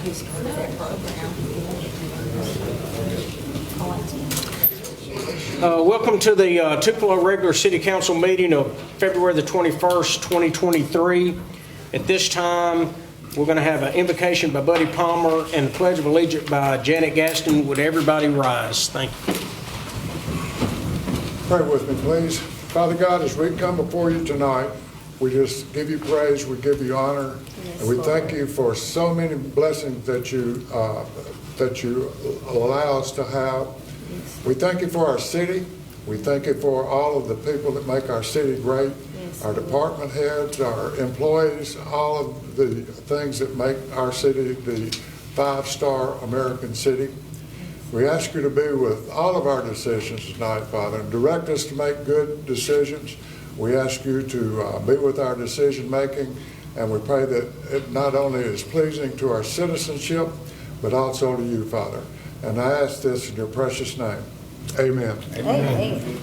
who's part of that program. Welcome to the Tupelo regular city council meeting of February the 21st, 2023. At this time, we're going to have an invocation by Buddy Palmer and the Pledge of Allegiance by Janet Gaston. Would everybody rise? Thank you. Pray with me, please. Father God, as we come before you tonight, we just give you praise, we give you honor, and we thank you for so many blessings that you allow us to have. We thank you for our city. We thank you for all of the people that make our city great, our department heads, our employees, all of the things that make our city the five-star American city. We ask you to be with all of our decisions tonight, Father, and direct us to make good decisions. We ask you to be with our decision making, and we pray that it not only is pleasing to our citizenship, but also to you, Father. And I ask this in your precious name. Amen. Amen.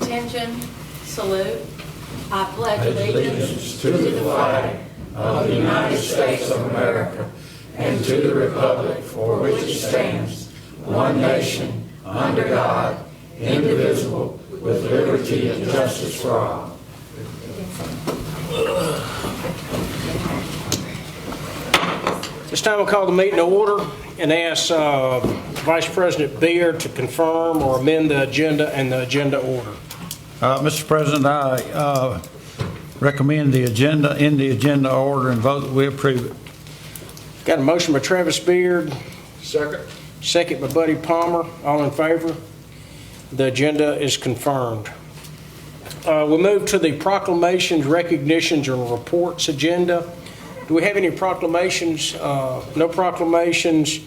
Attention, salute. I pledge allegiance to the flag of the United States of America and to the republic for which it stands, one nation, under God, indivisible, with liberty and justice for all. This time we'll call the meeting to order and ask Vice President Beard to confirm or amend the agenda and the agenda order. Mr. President, I recommend the agenda in the agenda order and vote that we approve it. Got a motion by Travis Beard. Second. Second by Buddy Palmer. All in favor? The agenda is confirmed. We'll move to the proclamations, recognitions, and reports agenda. Do we have any proclamations? No proclamations,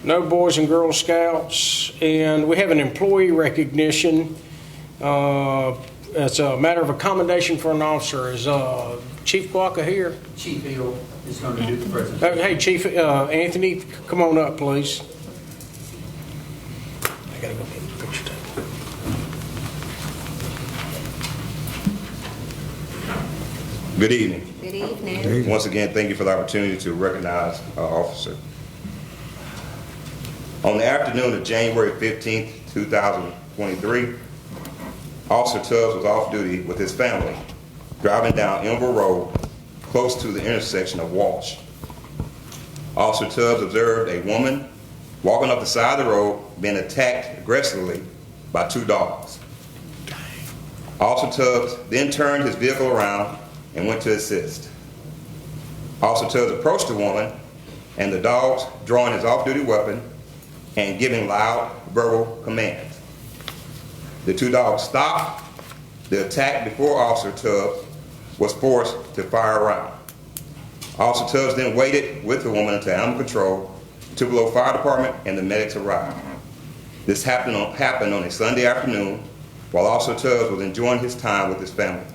no Boys and Girl Scouts, and we have an employee recognition. It's a matter of accommodation for an officer. Is Chief Guaca here? Chief Hill is going to do the presentation. Hey, Chief Anthony, come on up, please. I gotta go get the picture taken. Good evening. Good evening. Once again, thank you for the opportunity to recognize our officer. On the afternoon of January 15th, 2023, Officer Tubbs was off duty with his family, driving down Elmville Road, close to the intersection of Walsh. Officer Tubbs observed a woman walking up the side of the road being attacked aggressively by two dogs. Officer Tubbs then turned his vehicle around and went to assist. Officer Tubbs approached the woman and the dogs, drawing his off-duty weapon and giving loud verbal commands. The two dogs stopped the attack before Officer Tubbs was forced to fire a round. Officer Tubbs then waited with the woman until animal control, Tupelo Fire Department, and the medics arrived. This happened on a Sunday afternoon while Officer Tubbs was enjoying his time with his family.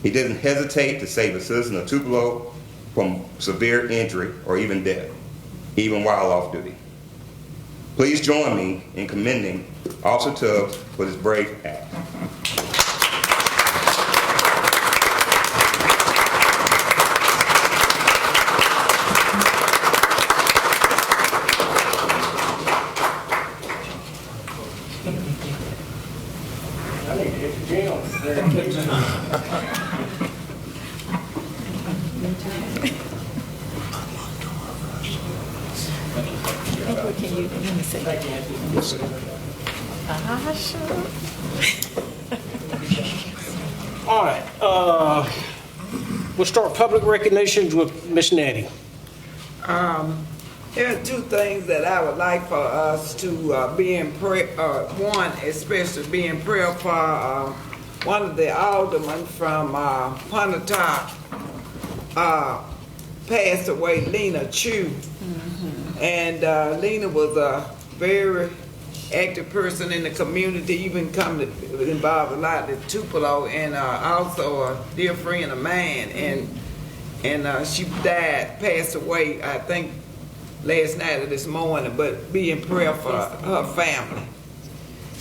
He didn't hesitate to save a citizen of Tupelo from severe injury or even death, even while off duty. Please join me in commending Officer Tubbs for this brave act. I need to hit the gym. Can you let me see? Sure. All right. We'll start public recognitions with Miss Nettie. There are two things that I would like for us to be in prayer. One, especially be in prayer for one of the aldermen from Pontotoc, passed away, Lena Chu. And Lena was a very active person in the community, even come to involve a lot in Tupelo, and also a dear friend of mine. And she died, passed away, I think, last night or this morning, but be in prayer for her family.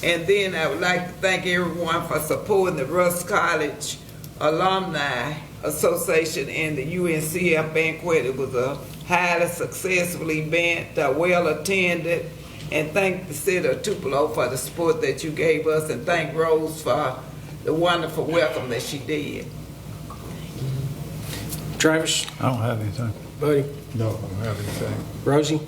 And then I would like to thank everyone for supporting the Russ College Alumni Association and the UNCF banquet. It was a highly successful event, well attended, and thank the city of Tupelo for the support that you gave us, and thank Rose for the wonderful welcome that she did. Travis? I don't have anything. Buddy? No, I don't have anything. Rosie?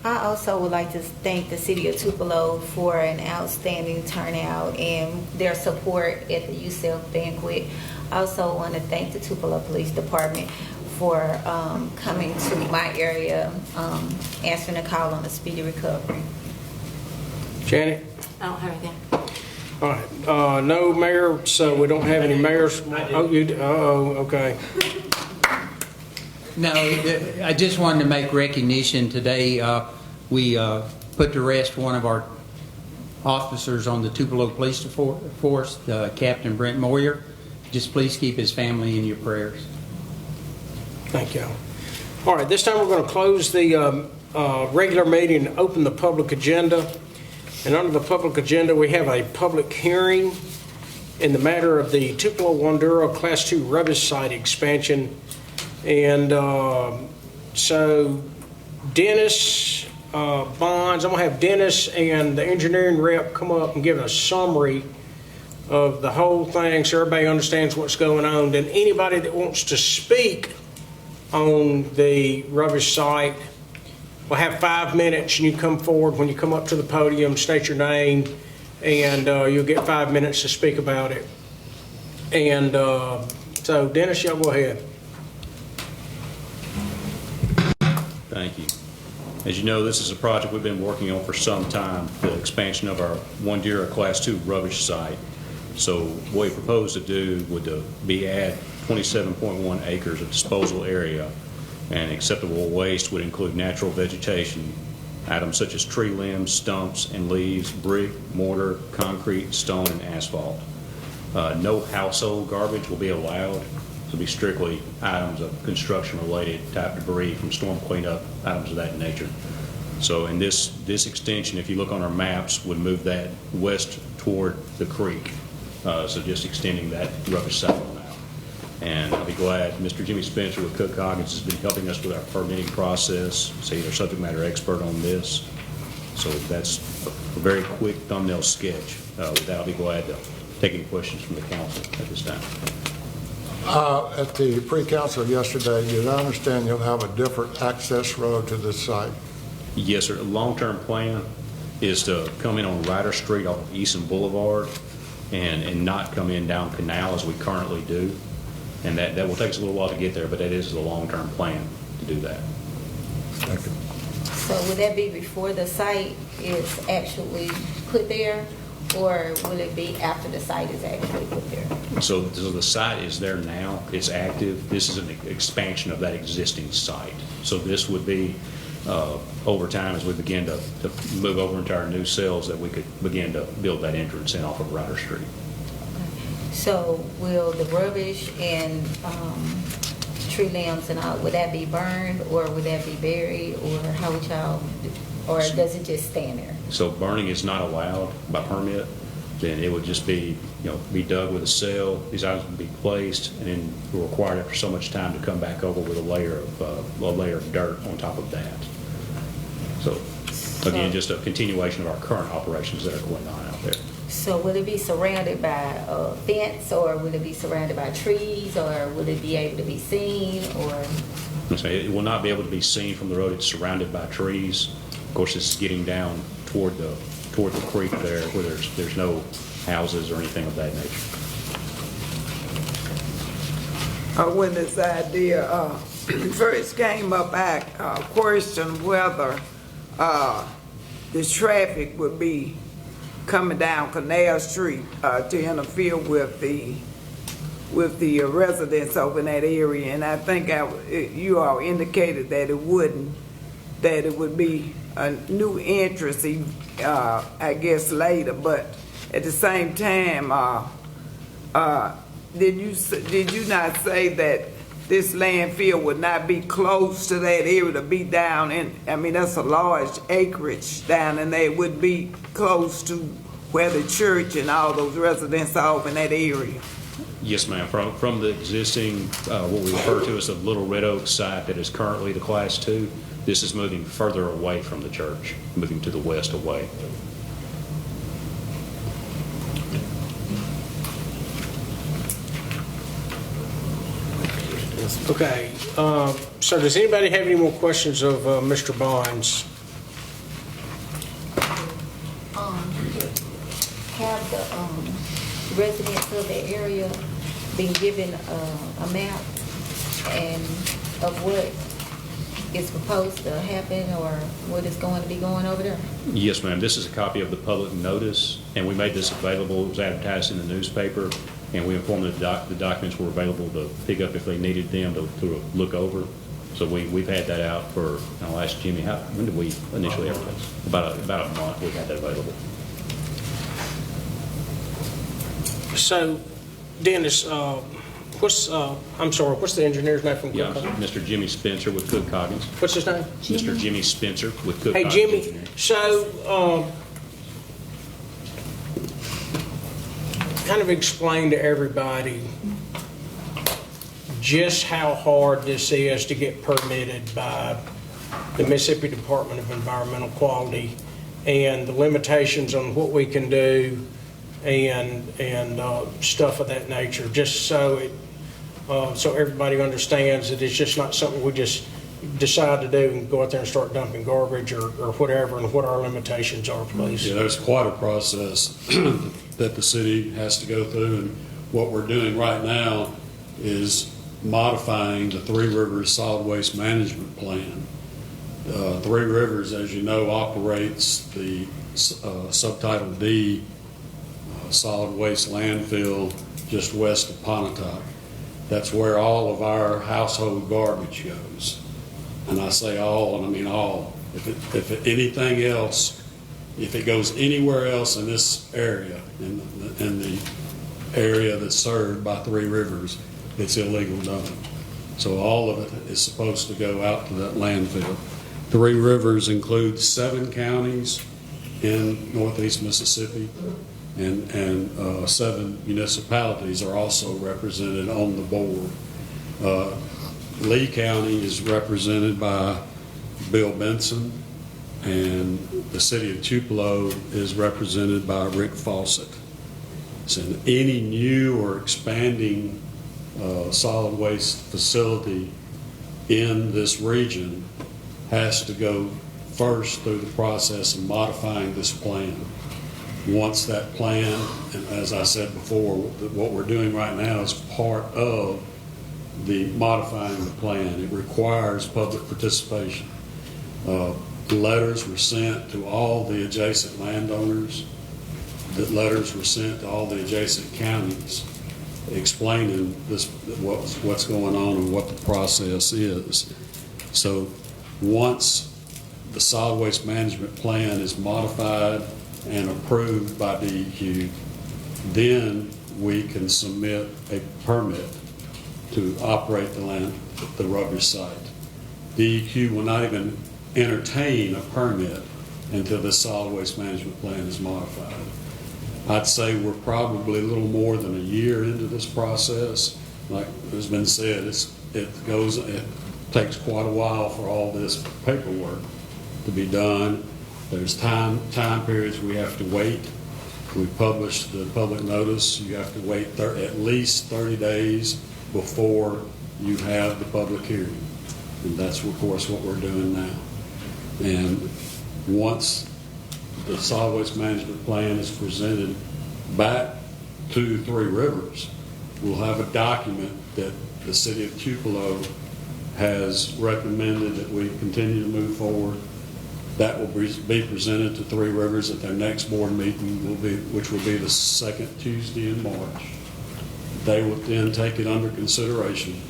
I also would like to thank the city of Tupelo for an outstanding turnout and their support at the UCF banquet. I also want to thank the Tupelo Police Department for coming to my area, answering a call on a speedy recovery. Janet? I don't have anything. All right, no mayor, so we don't have any mayors. Oh, you, okay. No, I just wanted to make recognition today. We put to rest one of our officers on the Tupelo Police Force, Captain Brent Moyer. Just please keep his family in your prayers. Thank you. All right, this time we're going to close the regular meeting and open the public agenda. And under the public agenda, we have a public hearing in the matter of the Tupelo-Wandura Class 2 rubbish site expansion. And so Dennis Bonds, I'm going to have Dennis and the engineering rep come up and give a summary of the whole thing so everybody understands what's going on. Then anybody that wants to speak on the rubbish site will have 5 minutes, and you come forward. When you come up to the podium, state your name, and you'll get 5 minutes to speak about it. And so Dennis, y'all go ahead. Thank you. As you know, this is a project we've been working on for some time, the expansion of our Wandura Class 2 rubbish site. So what we propose to do would be add 27.1 acres of disposal area, and acceptable waste would include natural vegetation, items such as tree limbs, stumps, and leaves, brick, mortar, concrete, stone, and asphalt. No household garbage will be allowed. It'll be strictly items of construction-related type debris from storm cleanup, items of that nature. So in this extension, if you look on our maps, would move that west toward the creek. So just extending that rubbish site on out. And I'll be glad, Mr. Jimmy Spencer with Cook Coggins has been helping us with our permitting process. So he's our subject matter expert on this. So that's a very quick thumbnail sketch. With that, I'll be glad to take any questions from the council at this time. At the pre-council yesterday, did I understand you'll have a different access road to this site? Yes, sir. The long-term plan is to come in on Ryder Street off of Easton Boulevard and not come in down Canal as we currently do. And that will take us a little while to get there, but that is the long-term plan to do that. Thank you. So would that be before the site is actually put there, or will it be after the site is actually put there? So the site is there now. It's active. This is an expansion of that existing site. So this would be over time as we begin to move over into our new cells that we could begin to build that entrance in off of Ryder Street. So will the rubbish and tree limbs and all, would that be burned, or would that be buried, or how would y'all, or does it just stand there? So burning is not allowed by permit. Then it would just be, be dug with a cell. These items would be placed, and then we're required after so much time to come back over with a layer of dirt on top of that. So again, just a continuation of our current operations that are going on out there. So will it be surrounded by a fence, or will it be surrounded by trees, or will it be able to be seen, or? It will not be able to be seen from the road. It's surrounded by trees. Of course, this is getting down toward the creek there, where there's no houses or anything of that nature. When this idea first came up, I questioned whether the traffic would be coming down Canal Street to interfere with the residents over in that area, and I think you all indicated that it wouldn't, that it would be a new entrance, I guess later. But at the same time, did you not say that this landfill would not be close to that area to be down in? I mean, that's a large acreage down in there. It would be close to where the church and all those residents are over in that area. Yes, ma'am. From the existing, what we refer to as the Little Red Oak site that is currently the Class 2, this is moving further away from the church, moving to the west away. Okay, so does anybody have any more questions of Mr. Bonds? Have the residents of that area been given a map and of what is proposed to happen or what is going to be going over there? Yes, ma'am. This is a copy of the public notice, and we made this available. It was advertised in the newspaper, and we informed that the documents were available to pick up if they needed them to look over. So we've had that out for, I'll ask Jimmy, when did we initially advertise? About a month we had that available. So, Dennis, what's the engineer's name from Yeah, Cook Coggins? Mr. Jimmy Spencer with Cook Coggins. What's his name? Mr. Jimmy Spencer with Cook Hey, Coggins Jimmy, Engineering. so, kind of explain to everybody just how hard this is to get permitted by the Mississippi Department of Environmental Quality and the limitations on what we can do and stuff of that nature, just so so everybody understands that it's just not something we just decide to do and go out there and start dumping garbage or whatever, and what our limitations are, please. Yeah, there's quite a process that the city has to go through, and what we're doing right now is modifying the Three Rivers Solid Waste Management Plan. Three Rivers, as you know, operates the Subtitle D solid waste landfill just west of Pontotoc. That's where all of our household garbage goes. And I say all, and I mean all. If anything else, if it goes anywhere else in this area, in the area that's served by Three Rivers, it's illegal dumping. So all of it is supposed to go out to that landfill. Three Rivers includes 7 counties in northeast Mississippi, and 7 municipalities are also represented on the board. Lee County is represented by Bill Benson, and the city of Tupelo is represented by Rick Fawcett. So any new or expanding solid waste facility in this region has to go first through the process of modifying this plan. Once that plan, and as I said before, what we're doing right now is part of the modifying the plan. It requires public participation. Letters were sent to all the adjacent landowners. The letters were sent to all the adjacent counties explaining what's going on and what the process is. So once the solid waste management plan is modified and approved by DEQ, then we can submit a permit to operate the rubbish site. DEQ will not even entertain a permit until this solid waste management plan is modified. I'd say we're probably a little more than a year into this process. Like has been said, it takes quite a while for all this paperwork to be done. There's time periods we have to wait. We publish the public notice. You have to wait at least 30 days before you have the public hearing. And that's, of course, what we're doing now. And once the solid waste management plan is presented back to Three Rivers, we'll have a document that the city of Tupelo has recommended that we continue to move forward. That will be presented to Three Rivers at their next board meeting, which will be the second Tuesday in March. They will then take it under consideration.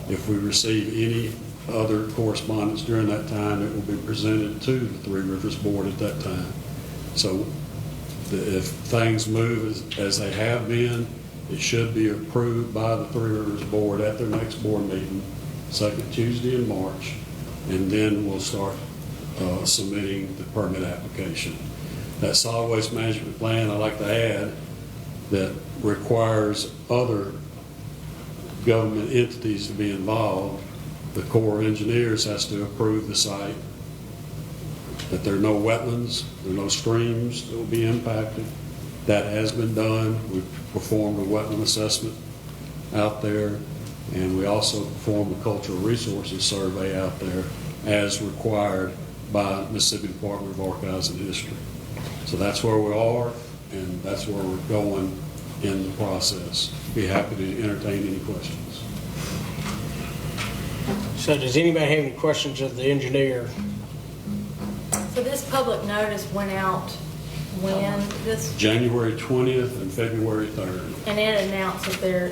If we receive any other correspondence during that time, it will be presented to the Three Rivers Board at that time. So if things move as they have been, it should be approved by the Three Rivers Board at their next board meeting, second Tuesday in March, and then we'll start submitting the permit application. That solid waste management plan, I'd like to add, that requires other government entities to be involved. The Corps of Engineers has to approve the site, that there are no wetlands, there are no streams that will be impacted. That has been done. We've performed a wetland assessment out there, and we also performed a cultural resources survey out there as required by Mississippi Department of Archives and History. So that's where we are, and that's where we're going in the process. Be happy to entertain any questions. So does anybody have any questions of the engineer? So this public notice went out when this, January 20th and February 3rd. and it announced that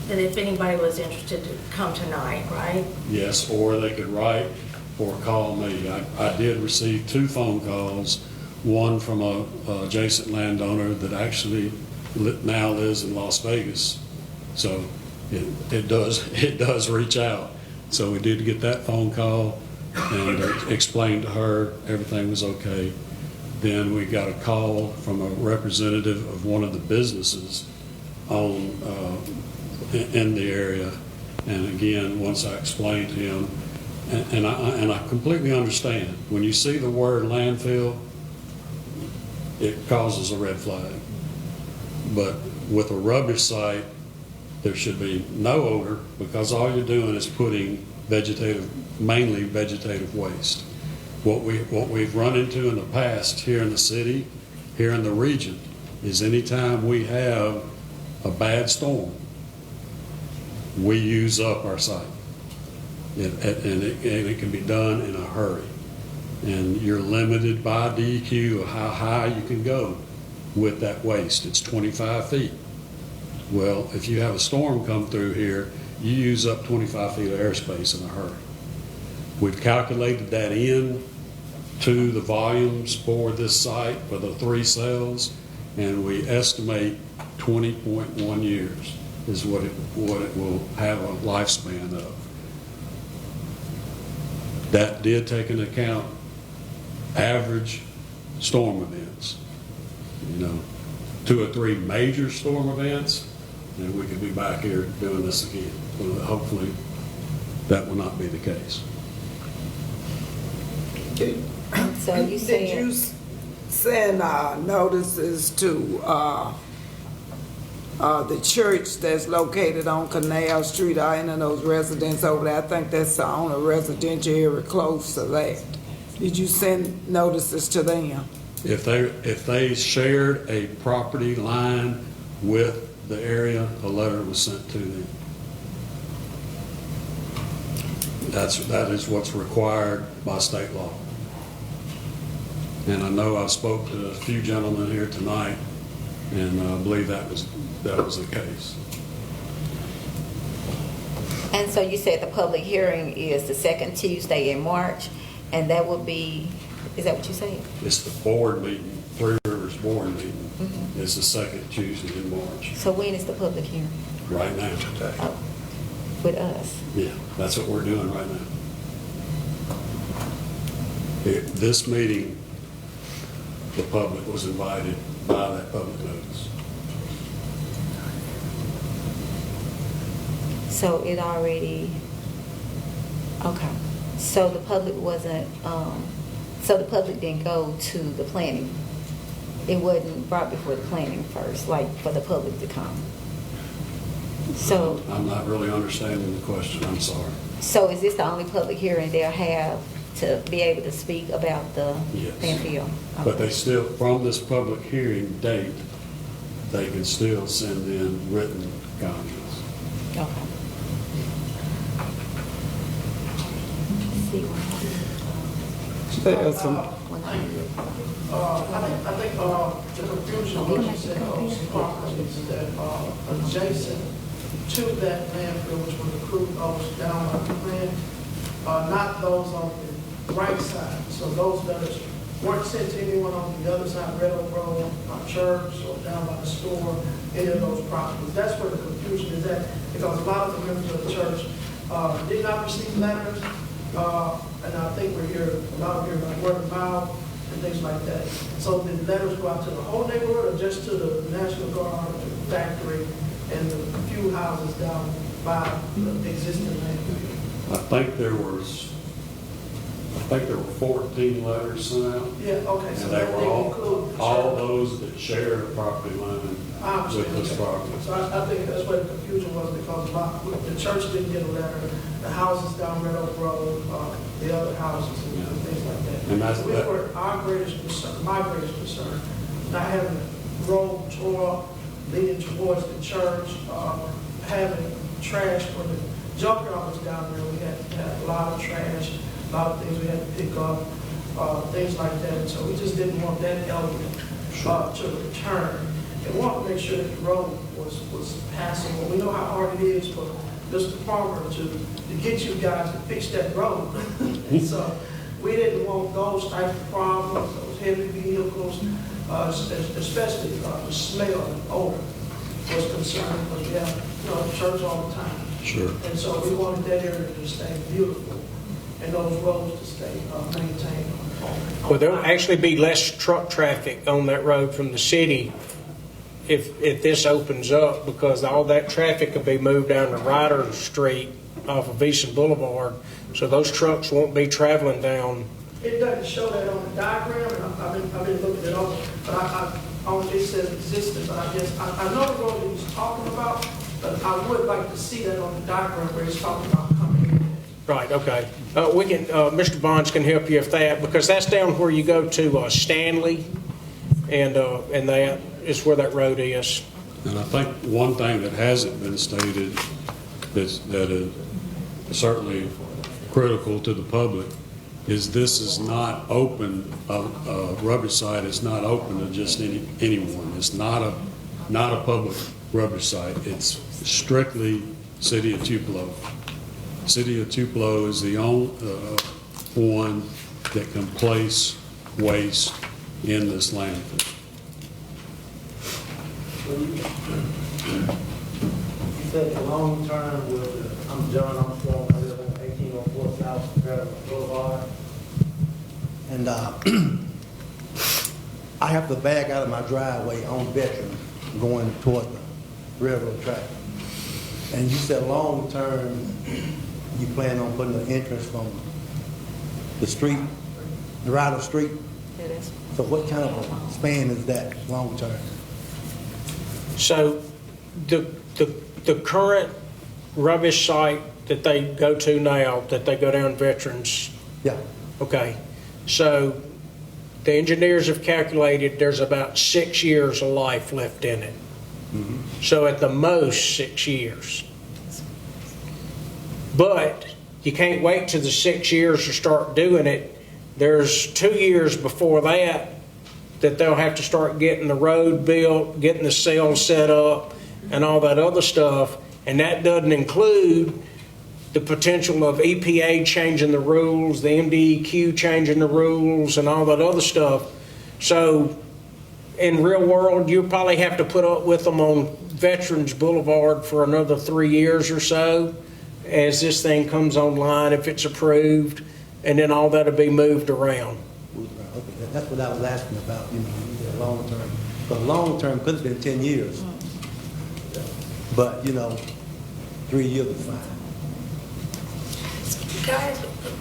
if anybody was interested to come tonight, right? Yes, or they could write or call me. I did receive 2 phone calls, one from a adjacent landowner that actually now lives in Las Vegas. So it does reach out. So we did get that phone call and explained to her everything was okay. Then we got a call from a representative of one of the businesses on in the area, and again, once I explained to him, and I completely understand, when you see the word landfill, it causes a red flag. But with a rubbish site, there should be no odor, because all you're doing is putting mainly vegetative waste. What we've run into in the past here in the city, here in the region, is anytime we have a bad storm, we use up our site. And it can be done in a hurry. And you're limited by DEQ of how high you can go with that waste. It's 25 feet. Well, if you have a storm come through here, you use up 25 feet of airspace in a hurry. We've calculated that in to the volumes for this site for the 3 cells, and we estimate 20.1 years is what it will have a lifespan of. That did take into account average storm events. 2 or 3 major storm events, and we could be back here doing this again. Well, hopefully that will not be the case. So you said. Did you send notices to the church that's located on Canal Street or any of those residents over there? I think that's the only residential area close to that. Did you send notices to them? If they shared a property line with the area, a letter was sent to them. That is what's required by state law. And I know I spoke to a few gentlemen here tonight, and I believe that was the case. And so you said the public hearing is the 2nd Tuesday in March, and that would be, is that what you said? It's the board meeting, Three Rivers board meeting. Mm-hmm. It's the 2nd Tuesday in March. So when is the public hearing? Right now. Today. Oh, with us? Yeah, that's what we're doing right now. This meeting, the public was invited by that public notice. So it already, okay. So the public wasn't, so the public didn't go to the planning. It wasn't brought before the planning first, like for the public to come. So I'm not really understanding the question. I'm sorry. So is this the only public hearing they'll have to be able to speak about the landfill? Okay. But they still, from this public hearing date, they can still send in written comments. Okay. There's some. I think the confusion was that those properties that are adjacent to that landfill, which was approved, those down by the plan, are not those on the right side. So those letters weren't sent to anyone on the other side, Red Oak Road, church, or down by the store, any of those properties. That's where the confusion is at, because a lot of the members of the church did not receive letters, and I think we're here, a lot of here like word of mouth and things like that. So the letters go out to the whole neighborhood or just to the National Guard, to the factory, and the few houses down by the existing landfill. I think there were 14 letters sent out. Yeah, okay, so And that they were didn't include the all church. those that shared a property line I understand. with this property. So I think that's where the confusion was, because the church didn't get a letter, the houses down Red Oak Road, the other houses and things like that. And that's- So we were, our greatest concern, my greatest concern, not having a road tore up leading towards the church, having trash when the junkyard was down there. We had a lot of trash, a lot of things we had to pick up, things like that. And so we just didn't want that element to return. And wanted to make sure that the road was passable. We know how hard it is for Mr. Palmer to get you guys to fix that road. And so we didn't want those type of problems, those heavy vehicles, especially the smell and odor was concerning, because we have, church all the time. Sure. And so we wanted that area to stay beautiful and those roads to stay maintained. Well, there'll actually be less truck traffic on that road from the city if this opens up, because all that traffic will be moved down to Ryder Street off of Eastern Boulevard, so those trucks won't be traveling down. It doesn't show that on the diagram, and I've been looking it over, but it says existing, but I guess, I know the road that he's talking about, but I would like to see that on the diagram where he's talking about coming in. Right, okay. We can, Mr. Bonds can help you with that, because that's down where you go to Stanley, and that is where that road is. And I think one thing that hasn't been stated that is certainly critical to the public is this is not open, rubbish site is not open to just anyone. It's not a public rubbish site. It's strictly City of Tupelo. City of Tupelo is the only one that can place waste in this landfill. You said the long term was, I'm John Armstrong, I live on 1804 South Tupelo Boulevard. And I have to back out of my driveway on Veteran going toward the railroad track. And you said long term, you plan on putting an entrance from the street, the Ryder Street? It is. So what kind of a span is that long term? So the current rubbish site that they go to now, that they go down Veterans, Yeah. okay, so the engineers have calculated there's about 6 years of life left in it. So at the most, 6 years. But you can't wait till the 6 years to start doing it. There's 2 years before that they'll have to start getting the road built, getting the cells set up, and all that other stuff. And that doesn't include the potential of EPA changing the rules, the MDEQ changing the rules, and all that other stuff. So in real world, you'll probably have to put up with them on Veterans Boulevard for another 3 years or so as this thing comes online, if it's approved, and then all that'll be moved around. Okay, that's what I was asking about, you said long term. But long term could have been 10 years. But, 3 years is fine. Guys,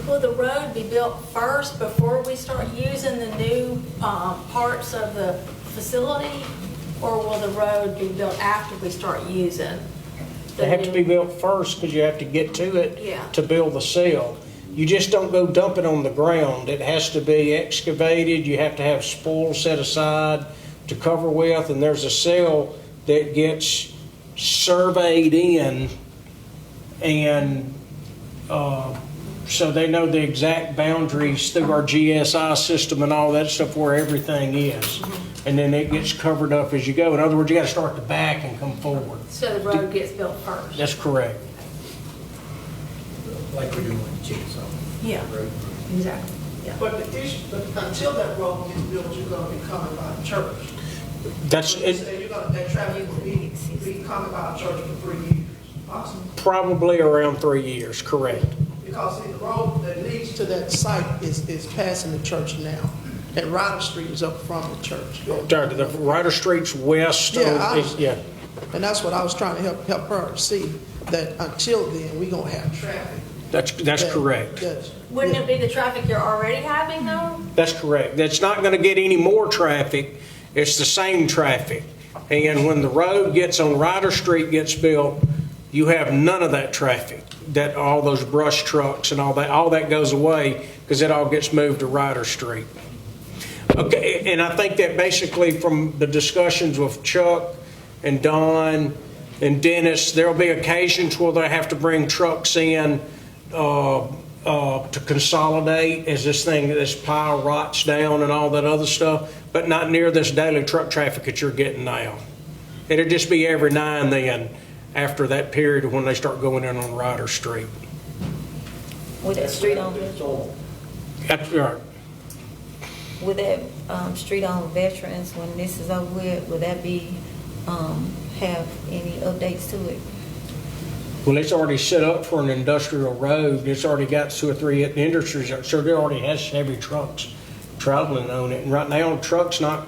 will the road be built first before we start using the new parts of the facility? Or will the road be built after we start using? They have to be built first because you have to get to it Yeah. to build the cell. You just don't go dump it on the ground. It has to be excavated. You have to have spoil set aside to cover with, and there's a cell that gets surveyed in, and so they know the exact boundaries through our GSI system and all that stuff where everything is. And then it gets covered up as you go. In other words, you got to start at the back and come forward. So the road gets built first? That's correct. Like we're doing with Chickasaw. Yeah, exactly. Yeah. But the issue, until that road gets built, you're gonna be coming by the church. That's So it. that traffic will be coming by the church for 3 years, possibly. Probably around 3 years, correct. Because see, the road that leads to that site is passing the church now. And Ryder Street is up from the church. The Ryder Street's west. Yeah, Yeah. And that's what I was trying to help her see, that until then, we gonna have traffic. That's correct. Wouldn't it be the traffic you're already having though? That's correct. That's not going to get any more traffic. It's the same traffic. And when the road gets on Ryder Street gets built, you have none of that traffic. That all those brush trucks and all that goes away because it all gets moved to Ryder Street. Okay, and I think that basically from the discussions with Chuck and Don and Dennis, there'll be occasions where they have to bring trucks in to consolidate as this pile rots down and all that other stuff, but not near this daily truck traffic that you're getting now. It'll just be every now and then after that period when they start going in on Ryder Street. With that street on, That's right. with that street on Veterans, when this is over with, would that be, have any updates to it? Well, it's already set up for an industrial road. It's already got 2 or 3 industries, so it already has heavy trucks traveling on it. And right now, Chuck's not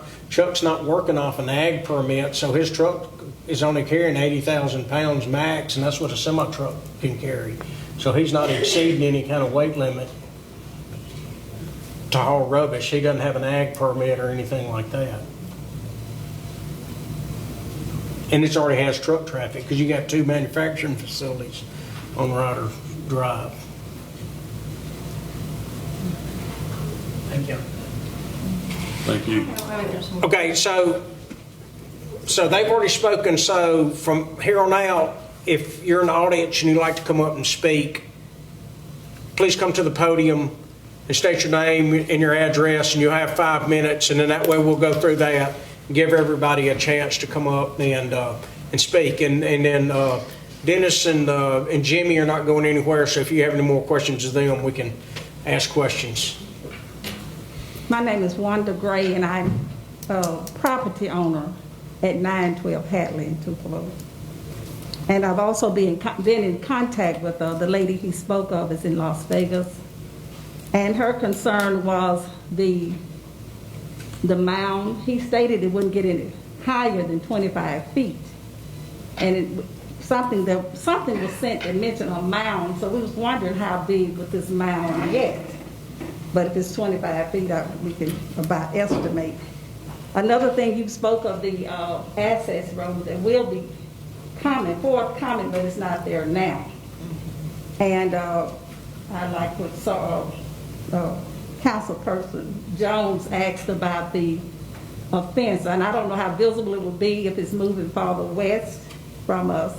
working off an ag permit, so his truck is only carrying 80,000 pounds max, and that's what a semi-truck can carry. So he's not exceeding any kind of weight limit to haul rubbish. He doesn't have an ag permit or anything like that. And it already has truck traffic because you got 2 manufacturing facilities on Ryder Drive. Thank you. Thank you. Okay, so they've already spoken. So from here on out, if you're in the audience and you'd like to come up and speak, please come to the podium and state your name and your address, and you'll have 5 minutes, and then that way we'll go through that. Give everybody a chance to come up and speak. And then Dennis and Jimmy are not going anywhere, so if you have any more questions of them, we can ask questions. My name is Wanda Gray, and I'm a property owner at 912 Hatley in Tupelo. And I've also been in contact with the lady he spoke of is in Las Vegas. And her concern was the mound. He stated it wouldn't get any higher than 25 feet. And something was sent that mentioned a mound, so we was wondering how big would this mound get. But if it's 25 feet, we can about estimate. Another thing, you spoke of the access road that will be forthcoming, but it's not there now. And I like what Councilperson Jones asked about the fence, and I don't know how visible it will be if it's moving farther west from us.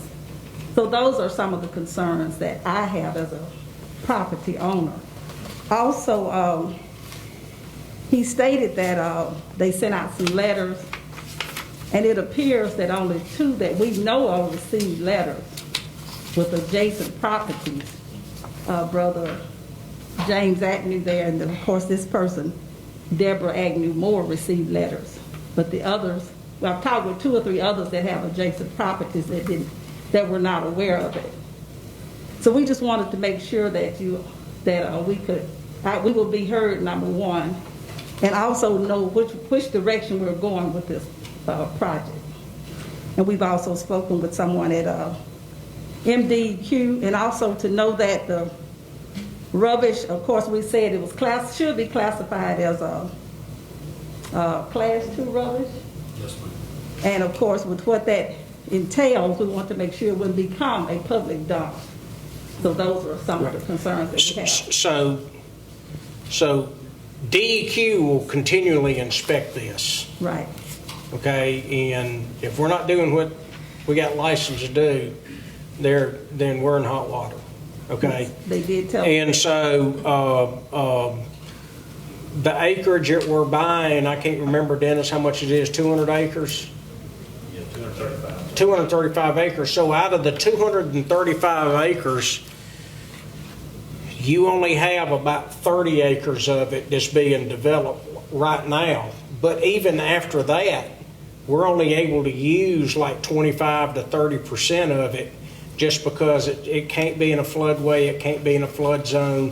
So those are some of the concerns that I have as a property owner. Also, he stated that they sent out some letters, and it appears that only 2 that we know of received letters with adjacent properties. Brother James Agnew there, and of course this person, Deborah Agnew Moore, received letters. But the others, well, I've talked with 2 or 3 others that have adjacent properties that were not aware of it. So we just wanted to make sure that we will be heard, number one, and also know which direction we're going with this project. And we've also spoken with someone at MDQ, and also to know that the rubbish, of course, we said it was should be classified as a class 2 rubbish. Yes, ma'am. And of course, with what that entails, we want to make sure it wouldn't become a public dump. So those are some of the concerns that we have. So DEQ will continually inspect this. Right. Okay, and if we're not doing what we got license to do, then we're in hot water. Okay. They did tell me. And so the acreage that we're buying, I can't remember, Dennis, how much it is, 200 acres? Yeah, 235. 235 acres. So out of the 235 acres, you only have about 30 acres of it that's being developed right now. But even after that, we're only able to use like 25 to 30% of it just because it can't be in a floodway, it can't be in a flood zone.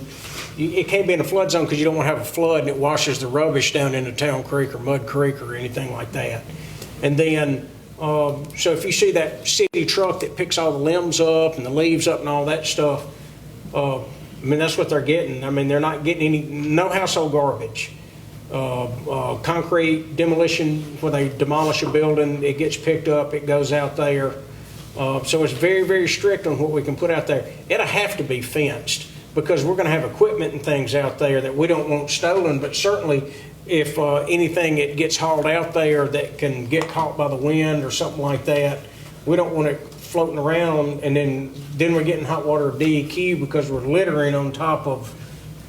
It can't be in a flood zone because you don't want to have a flood and it washes the rubbish down into Town Creek or Mud Creek or anything like that. And then So if you see that city truck that picks all the limbs up and the leaves up and all that stuff, I mean, that's what they're getting. I mean, they're not getting no household garbage. Concrete demolition, when they demolish a building, it gets picked up, it goes out there. So it's very, very strict on what we can put out there. It'll have to be fenced because we're going to have equipment and things out there that we don't want stolen, but certainly if anything that gets hauled out there that can get caught by the wind or something like that, we don't want it floating around and then we're getting hot water DEQ because we're littering on top of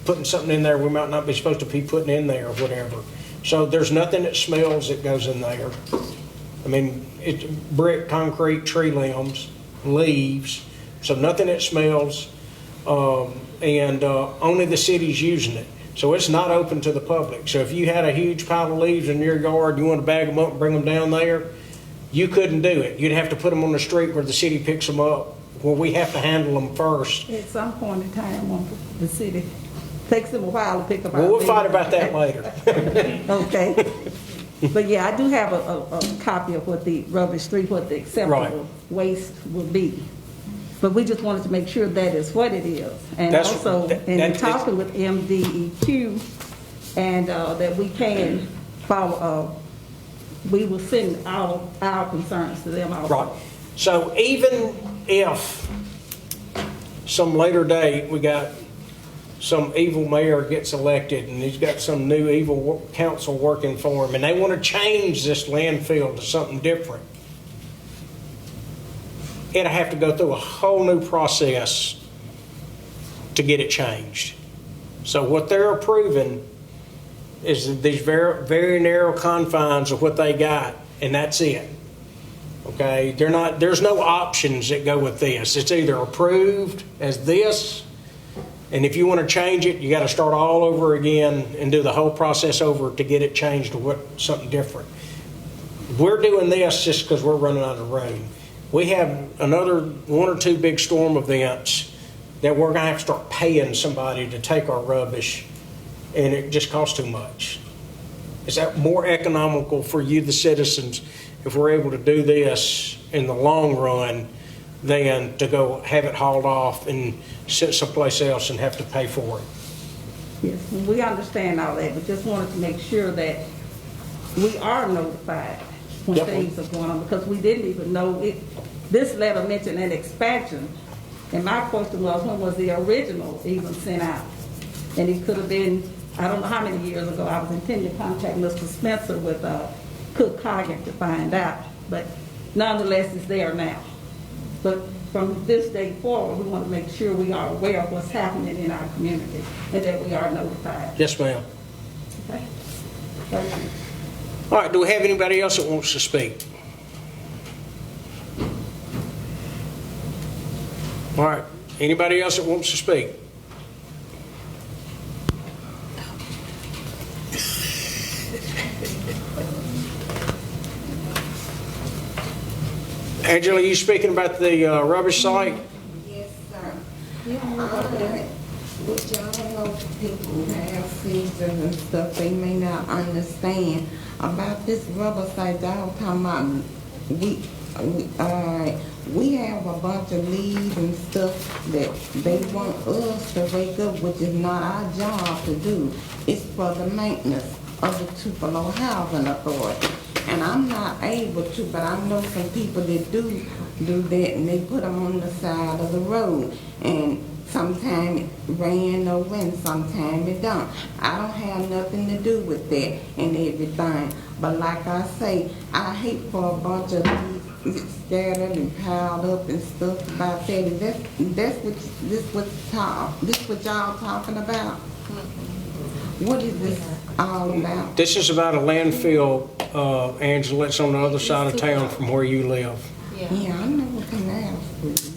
putting something in there we might not be supposed to be putting in there or whatever. So there's nothing that smells that goes in there. I mean, it's brick, concrete, tree limbs, leaves, so nothing that smells, and only the city's using it. So it's not open to the public. So if you had a huge pile of leaves in your yard, you want to bag them up and bring them down there, you couldn't do it. You'd have to put them on the street where the city picks them up, where we have to handle them first. At some point in time, when the city takes them a while to pick up our Well, we'll leaves. fight about that later. Okay. But yeah, I do have a copy of what the rubbish street, what the acceptable waste will be. But we just wanted to make sure that is what it is. And also, in talking with MDEQ, and that we can follow, we will send our concerns to them also. Right. So even if some later date we got some evil mayor gets elected and he's got some new evil council working for him and they want to change this landfill to something different, it'll have to go through a whole new process to get it changed. So what they're approving is these very, very narrow confines of what they got, and that's it. Okay, there's no options that go with this. It's either approved as this, and if you want to change it, you got to start all over again and do the whole process over to get it changed to something different. We're doing this just because we're running out of rain. We have another 1 or 2 big storm events that we're going to have to start paying somebody to take our rubbish, and it just costs too much. Is that more economical for you, the citizens, if we're able to do this in the long run than to go have it hauled off and sit someplace else and have to pay for it? Yes, we understand all that, but just wanted to make sure that we are notified when things are going on, because we didn't even know it. This letter mentioned an expansion, and my question was, when was the original even sent out? And it could have been, I don't know how many years ago. I was intending to contact Mr. Spencer with Cook Coggin to find out, but nonetheless, it's there now. But from this day forward, we want to make sure we are aware of what's happening in our community and that we are notified. Yes, ma'am. Okay. Thank you. All right, do we have anybody else that wants to speak? All right, anybody else that wants to speak? Angela, you speaking about the rubbish site? Yes, sir. Which y'all know people who have seasons and stuff, they may not understand about this rubber site. Y'all talking about we have a bunch of leaves and stuff that they want us to wake up, which is not our job to do. It's for the maintenance of the Tupelo Housing Authority. And I'm not able to, but I know some people that do that, and they put them on the side of the road. And sometimes it rain or wind, sometimes it don't. I don't have nothing to do with that and everything. But like I say, I hate for a bunch of leaves scattered and piled up and stuff about that. Is this what y'all talking about? What is this all about? This is about a landfill, Angela. It's on the other side of town from where you live. Yeah, I know what Canal Street.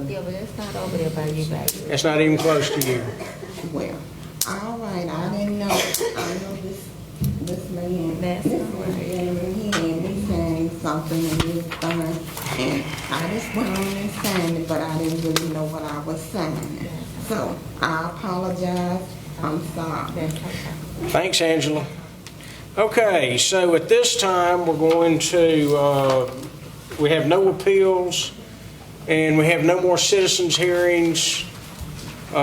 Yeah, but it's not over there by you, baby. It's not even close to you. Well, all right, I didn't know. I know this man. That's right. He had me saying something in this thing, and I just went on and signed it, but I didn't really know what I was signing. So I apologize. I'm sorry. Thanks, Angela. Okay, so at this time, we're going to, we have no appeals, and we have no more citizens hearings. We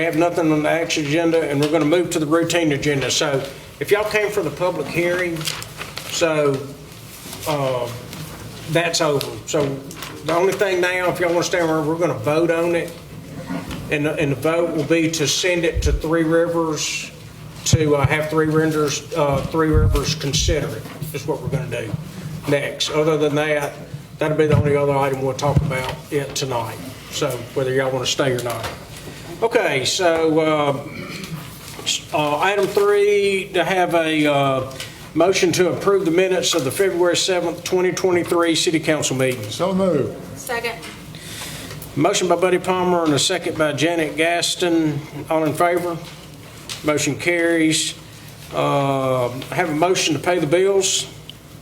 have nothing on the action agenda, and we're going to move to the routine agenda. So if y'all came for the public hearing, so that's over. So the only thing now, if y'all want to stay around, we're going to vote on it, and the vote will be to send it to Three Rivers to have Three Rivers consider it. Is what we're going to do next. Other than that, that'll be the only other item we'll talk about it tonight. So whether y'all want to stay or not. Okay, so item 3, to have a motion to approve the minutes of the February 7th, 2023 City Council meeting. So moved. Second. Motion by Buddy Palmer and a second by Janet Gaston. All in favor? Motion carries. I have a motion to pay the bills.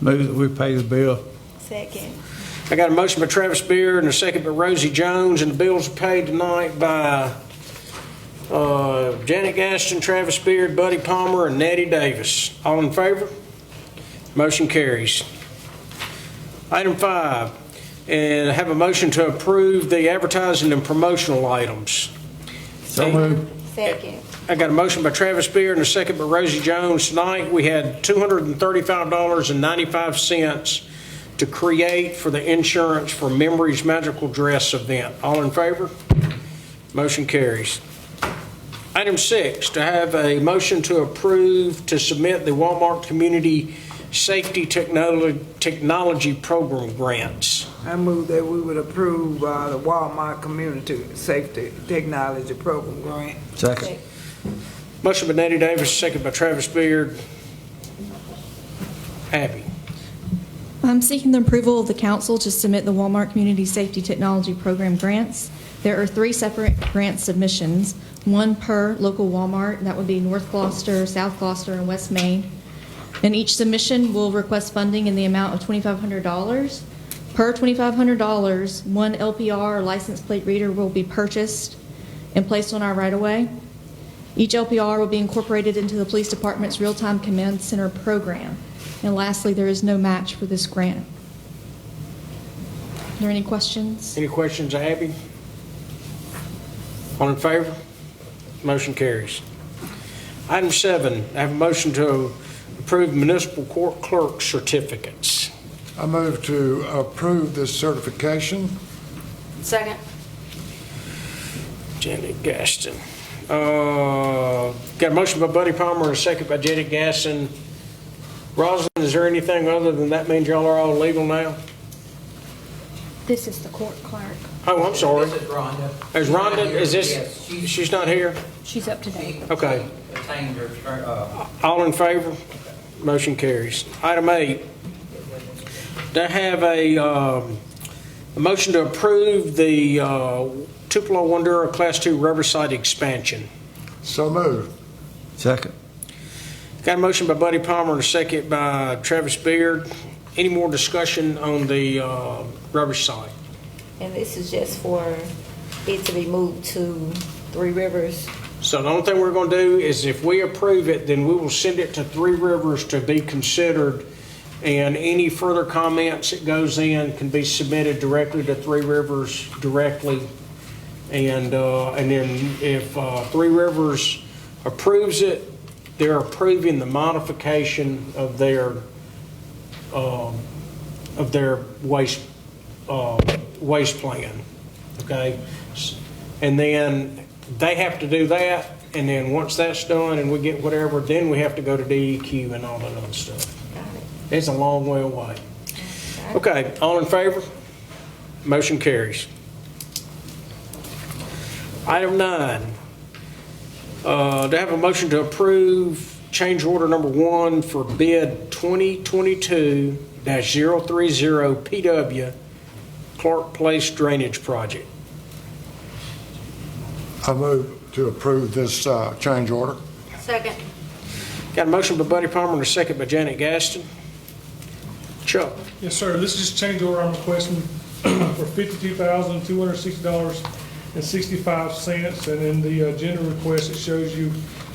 Move that we pay the bill. Second. I got a motion by Travis Beard and a second by Rosie Jones, and the bills are paid tonight by Janet Gaston, Travis Beard, Buddy Palmer, and Nettie Davis. All in favor? Motion carries. Item 5, and I have a motion to approve the advertising and promotional items. So moved. Second. I got a motion by Travis Beard and a second by Rosie Jones. Tonight we had $235.95 to create for the insurance for Memories Magical Dress event. All in favor? Motion carries. Item 6, to have a motion to approve to submit the Walmart Community Safety Technology Program grants. I move that we would approve the Walmart Community Safety Technology Program grant. Second. Motion by Nettie Davis, second by Travis Beard. Abby. I'm seeking the approval of the council to submit the Walmart Community Safety Technology Program grants. There are 3 separate grant submissions, one per local Walmart. That would be North Gloucester, South Gloucester, and West Main. And each submission will request funding in the amount of $2,500. Per $2,500, one LPR or license plate reader will be purchased and placed on our right-of-way. Each LPR will be incorporated into the police department's real-time command center program. And lastly, there is no match for this grant. Are there any questions? Any questions, Abby? All in favor? Motion carries. Item 7, I have a motion to approve municipal court clerk certificates. I move to approve this certification. Second. Janet Gaston. Got a motion by Buddy Palmer and a second by Janet Gaston. Rosalind, is there anything other than that means y'all are all legal now? This is the court clerk. Oh, I'm sorry. This is Rhonda. Is Rhonda, is this, Yes, she's not here? She's up to date. Okay. Attained her, All in favor? Motion carries. Item 8, to have a motion to approve the Tupelo Wandura Class 2 Riverside expansion. So moved. Second. Got a motion by Buddy Palmer and a second by Travis Beard. Any more discussion on the Riverside? And this is just for it to be moved to Three Rivers. So the only thing we're going to do is if we approve it, then we will send it to Three Rivers to be considered, and any further comments that goes in can be submitted directly to Three Rivers directly. And then if Three Rivers approves it, they're approving the modification of their waste plan. Okay, and then they have to do that, and then once that's done and we get whatever, then we have to go to DEQ and all that other stuff. It's a long way away. Okay, all in favor? Motion carries. Item 9, to have a motion to approve change order number 1 for bid 2022-030 PW Clark Place Drainage Project. I move to approve this change order. Second. Got a motion by Buddy Palmer and a second by Janet Gaston. Chuck. Yes, sir. This is just change order I'm requesting for $52,260.65. And in the agenda request, it shows you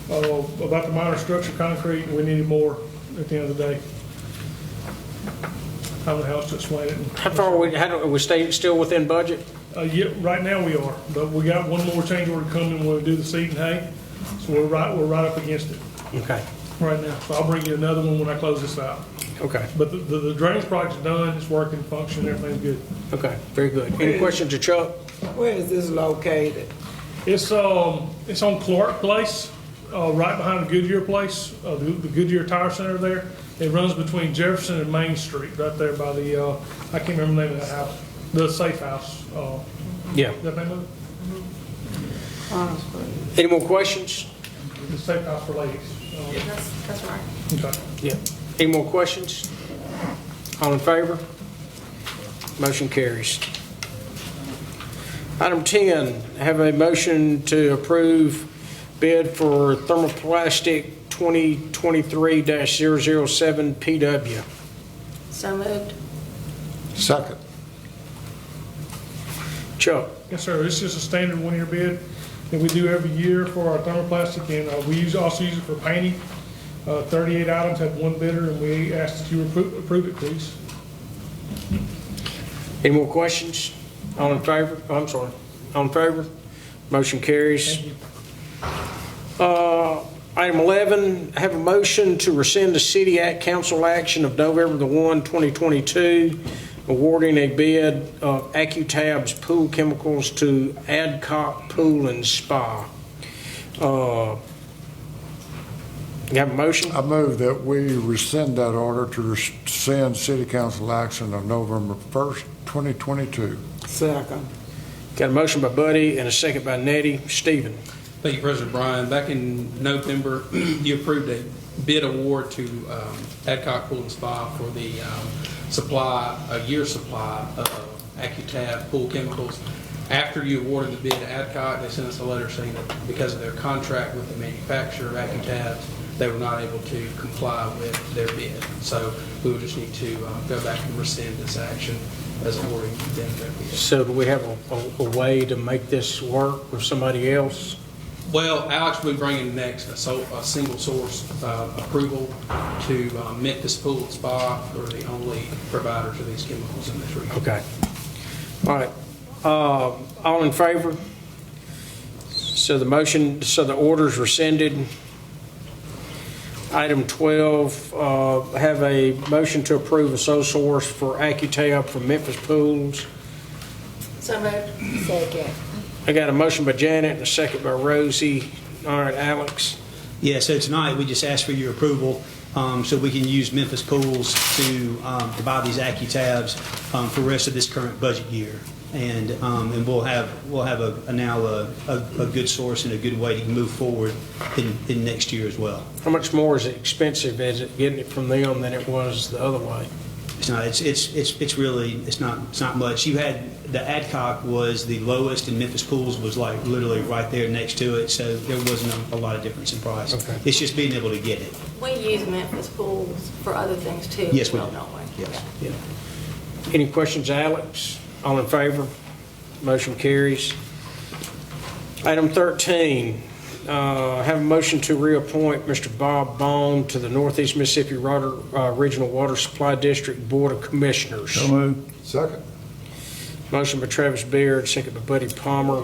about the minor structure concrete, and we needed more at the end of the day. I don't know how else to explain it. How far are we still within budget? Yeah, right now we are, but we got one more change order coming when we do the seed and hay, so we're right up against it Okay, right now. So I'll bring you another one when I close this out. okay, But the drainage project's done, it's working, functioning, everything's good. okay, very good. Any questions of Chuck? Where is this located? It's on Clark Place, right behind the Goodyear place, the Goodyear Tire Center there. It runs between Jefferson and Main Street, right there by the, I can't remember the name of that house, the Safe House. Yeah. Is that the name of it? Any more questions? The Safe House for Ladies. That's right. Okay. Yeah. Any more questions? All in favor? Motion carries. Item 10, have a motion to approve bid for thermoplastic 2023-007 PW. So moved. Second. Chuck? Yes, sir. It's just a standard one-year bid that we do every year for our thermoplastic, and we also use it for painting. 38 items, had one bidder, and we ask that you approve it, please. Any more questions? All in favor? Oh, I'm sorry. All in favor? Motion carries. Thank you. Item 11, have a motion to rescind the city council action of November the 1, 2022, awarding a bid of AccuTab's pool chemicals to Adcock Pool and Spa. You have a motion? I move that we rescind that order to rescind city council action of November 1st, 2022. Second. Got a motion by Buddy and a second by Nettie. Stephen? Thank you, President Bryan. Back in November, you approved a bid award to Adcock Pool and Spa for the a year supply of AccuTab pool chemicals. After you awarded the bid to Adcock, they sent us a letter saying that because of their contract with the manufacturer of AccuTabs, they were not able to comply with their bid. So we would just need to go back and rescind this action as awarding them their bid. So do we have a way to make this work with somebody else? Well, Alex will be bringing next a single source approval to Memphis Pool and Spa. They're the only providers of these chemicals in this region. Okay. All right. All in favor? So the order's rescinded. Item 12, have a motion to approve a sole source for AccuTab from Memphis Pools. So moved. Second. I got a motion by Janet and a second by Rosie. All right, Alex. Yeah, so tonight we just ask for your approval so we can use Memphis Pools to buy these AccuTabs for the rest of this current budget year. And we'll have now a good source and a good way to move forward in next year as well. How much more is it expensive is it getting it from them than it was the other way? It's not. It's really not much. You had the Adcock was the lowest, and Memphis Pools was like literally right there next to it. So there wasn't a lot of difference in price. Okay. It's just being able to get it. We use Memphis Pools for other things too. Yes, we do. Don't we? Yes. Yeah. Any questions, Alex? All in favor? Motion carries. Item 13, have a motion to reappoint Mr. Bob Bone to the Northeast Mississippi Regional Water Supply District Board of Commissioners. So moved. Second. Motion by Travis Beard, second by Buddy Palmer.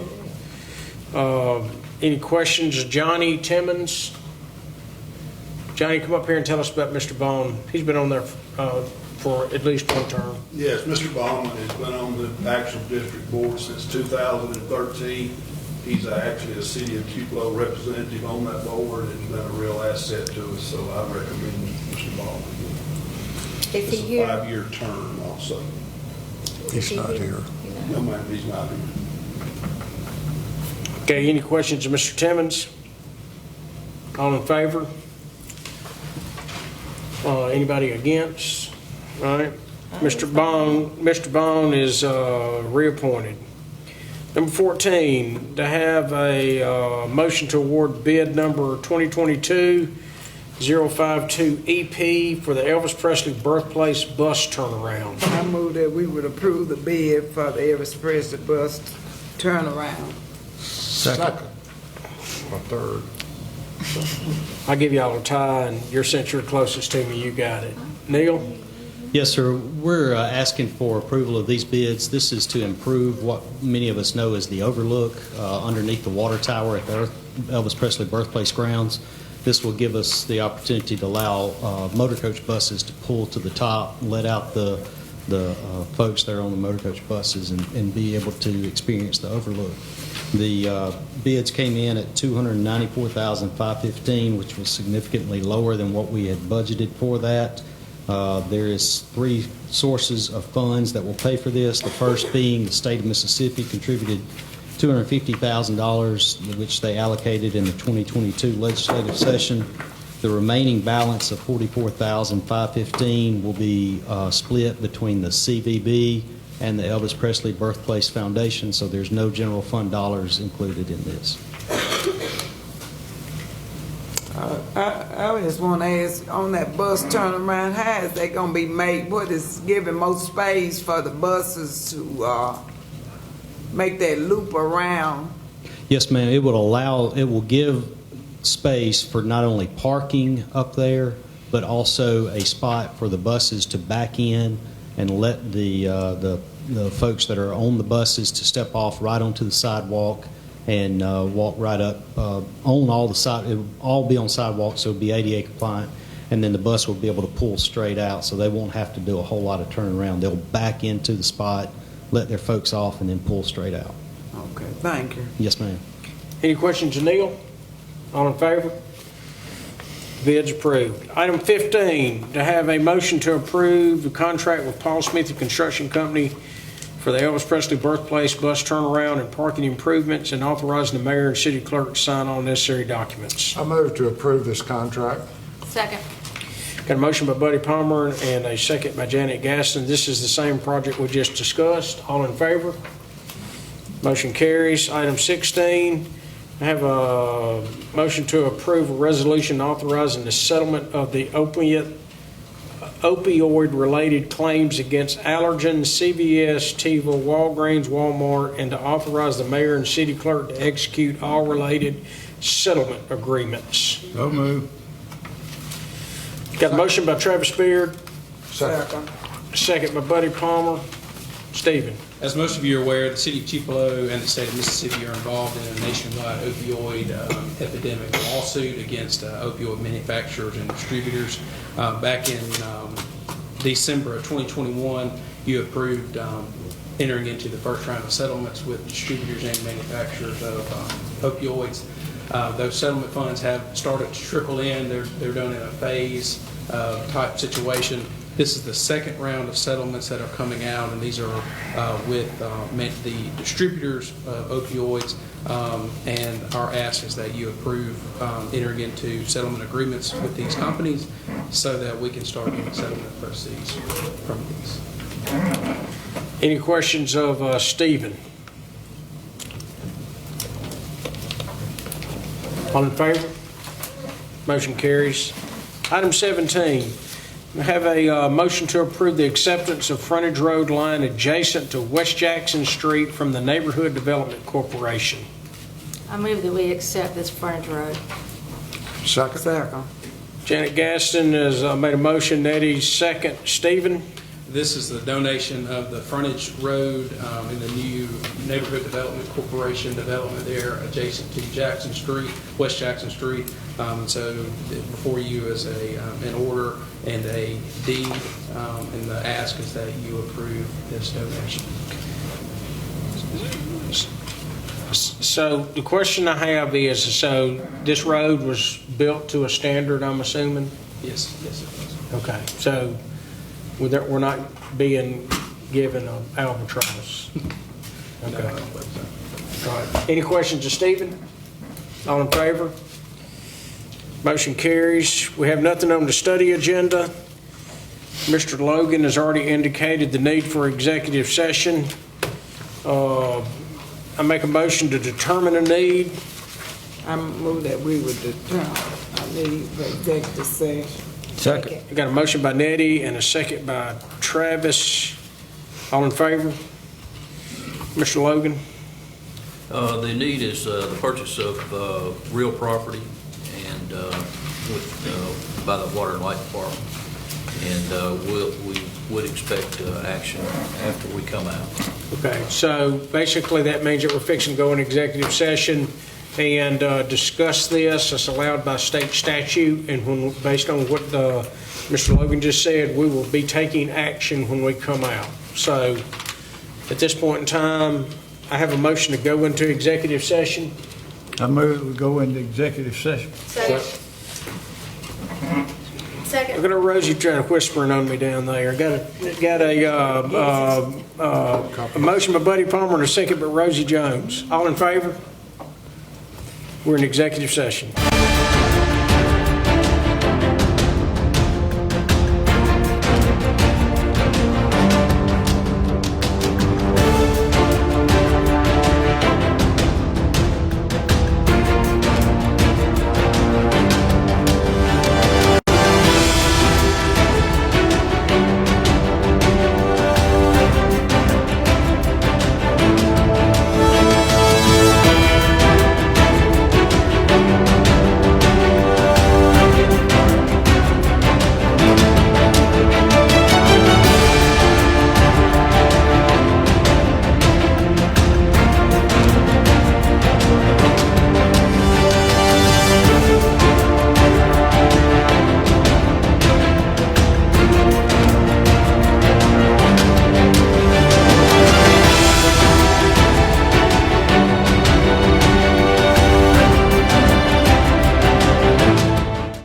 Any questions? Johnny Timmons? Johnny, come up here and tell us about Mr. Bone. He's been on there for at least one term. Yes, Mr. Bauman has been on the actual district board since 2013. He's actually a city of Tupelo representative on that board and has been a real asset to us, so I recommend Mr. Bauman. Is he It's here? a 5-year term also. He's not here. No, ma'am, he's not here. Okay, any questions of Mr. Timmons? All in favor? Anybody against? All right. Mr. Bone is reappointed. Number 14, to have a motion to award bid number 2022-052 EP for the Elvis Presley Birthplace Bus Turnaround. I move that we would approve the bid for the Elvis Presley bus turnaround. Second. Or third. I'll give y'all a tie, and since you're closest to me, you got it. Neil? Yes, sir. We're asking for approval of these bids. This is to improve what many of us know as the overlook underneath the water tower at the Elvis Presley birthplace grounds. This will give us the opportunity to allow motor coach buses to pull to the top, let out the folks there on the motor coach buses and be able to experience the overlook. The bids came in at $294,515, which was significantly lower than what we had budgeted for that. There is 3 sources of funds that will pay for this. The first being the state of Mississippi contributed $250,000, which they allocated in the 2022 legislative session. The remaining balance of $44,515 will be split between the CVB and the Elvis Presley Birthplace Foundation, so there's no general fund dollars included in this. I just want to ask, on that bus turnaround, how is that going to be made? What is giving more space for the buses to make that loop around? Yes, ma'am. It will give space for not only parking up there, but also a spot for the buses to back in and let the folks that are on the buses to step off right onto the sidewalk and walk right up on all the side. It will all be on sidewalks, so it'll be ADA compliant, and then the bus will be able to pull straight out, so they won't have to do a whole lot of turning around. They'll back into the spot, let their folks off, and then pull straight out. Okay, thank you. Yes, ma'am. Any questions, Neil? All in favor? Bids approved. Item 15, to have a motion to approve the contract with Paul Smith Construction Company for the Elvis Presley Birthplace bus turnaround and parking improvements, and authorizing the mayor and city clerk to sign all necessary documents. I move to approve this contract. Second. Got a motion by Buddy Palmer and a second by Janet Gaston. This is the same project we just discussed. All in favor? Motion carries. Item 16, I have a motion to approve a resolution authorizing the settlement of the opioid-related claims against Allergan, CVS, Teva, Walgreens, Walmart, and to authorize the mayor and city clerk to execute all related settlement agreements. So move. Got a motion by Travis Beard, Second. second by Buddy Palmer. Stephen. As most of you are aware, the city of Tupelo and the state of Mississippi are involved in a nationwide opioid epidemic lawsuit against opioid manufacturers and distributors. Back in December of 2021, you approved entering into the first round of settlements with distributors and manufacturers of opioids. Those settlement funds have started to trickle in. They're done in a phase type situation. This is the second round of settlements that are coming out, and these are with the distributors of opioids, and our ask is that you approve entering into settlement agreements with these companies so that we can start getting settlement proceeds from these. Any questions of Stephen? All in favor? Motion carries. Item 17. I have a motion to approve the acceptance of frontage road line adjacent to West Jackson Street from the Neighborhood Development Corporation. I move that we accept this frontage road. Second. Janet Gaston has made a motion. Nettie second. Stephen? This is the donation of the frontage road in the new Neighborhood Development Corporation development there adjacent to Jackson Street, West Jackson Street. So before you is an order and a deed, and the ask is that you approve this donation. So the question I have is, so this road was built to a standard, I'm assuming? Yes, it was. Okay, so we're not being given an albatross. Okay. No, I don't believe so. All right. Any questions of Stephen? All in favor? Motion carries. We have nothing on the study agenda. Mr. Logan has already indicated the need for executive session. I make a motion to determine a need. I move that we would determine a need for executive session. Second. I got a motion by Nettie and a second by Travis. All in favor? Mr. Logan? The need is the purchase of real property, and by the Water and Light Department. And we would expect action after we come out. Okay, so basically that means that we're fixing to go in executive session and discuss this. It's allowed by state statute, and when, based on what Mr. Logan just said, we will be taking action when we come out. So at this point in time, I have a motion to go into executive session. I move we go into executive session. Second. Look at Rosie trying to whispering on me down there. Got a motion by Buddy Palmer and a second by Rosie Jones. All in favor? We're in executive session.